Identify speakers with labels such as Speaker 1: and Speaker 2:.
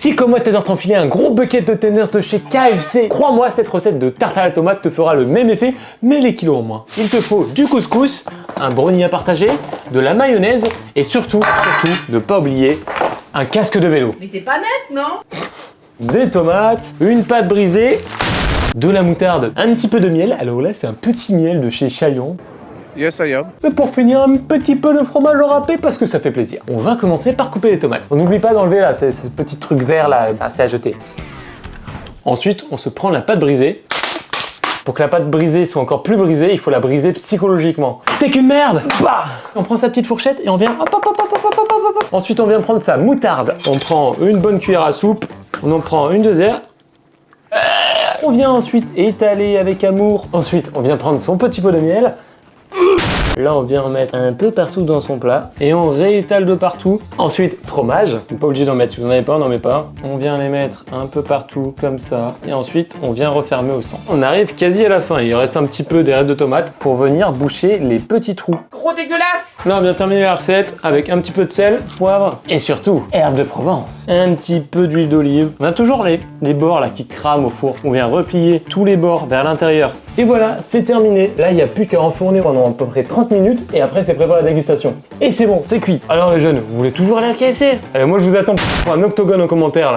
Speaker 1: Si comme moi t'adores t'enfiler un gros bucket de tenders de chez KFC, crois-moi, cette recette de tarte à la tomate te fera le même effet, mais les kilos en moins. Il te faut du couscous, un brownie à partager, de la mayonnaise et surtout, ne pas oublier un casque de vélo.
Speaker 2: Mais t'es pas nette, non?
Speaker 1: Des tomates, une pâte brisée, de la moutarde, un petit peu de miel. Alors là, c'est un petit miel de chez Chaillon.
Speaker 3: Yes, I am.
Speaker 1: Et pour finir, un petit peu de fromage au râpé parce que ça fait plaisir. On va commencer par couper les tomates. On n'oublie pas d'enlever là, ce petit truc vert là, ça c'est à jeter. Ensuite, on se prend la pâte brisée. Pour que la pâte brisée soit encore plus brisée, il faut la briser psychologiquement. T'es qu'une merde! Bah, on prend sa petite fourchette et on vient hop, hop, hop, hop, hop, hop, hop. Ensuite, on vient prendre sa moutarde. On prend une bonne cuillère à soupe. On en prend une deuxième. On vient ensuite étaler avec amour. Ensuite, on vient prendre son petit pot de miel. Là, on vient en mettre un peu partout dans son plat et on réétale de partout. Ensuite, fromage. Vous n'êtes pas obligé d'en mettre. Si vous n'en avez pas, on n'en met pas. On vient les mettre un peu partout comme ça. Et ensuite, on vient refermer au centre. On arrive quasi à la fin. Il reste un petit peu des restes de tomates pour venir boucher les petits trous.
Speaker 2: Gros dégueulasse!
Speaker 1: Là, on vient terminer la recette avec un petit peu de sel, poivre et surtout, herbes de Provence. Un petit peu d'huile d'olive. On a toujours les bords là qui crament au four. On vient replier tous les bords vers l'intérieur. Et voilà, c'est terminé. Là, il n'y a plus qu'à enfourner pendant à peu près 30 minutes et après, c'est prêt pour la dégustation. Et c'est bon, c'est cuit. Alors les jeunes, vous voulez toujours aller à KFC? Allez, moi, je vous attends pour un octogone en commentaire là.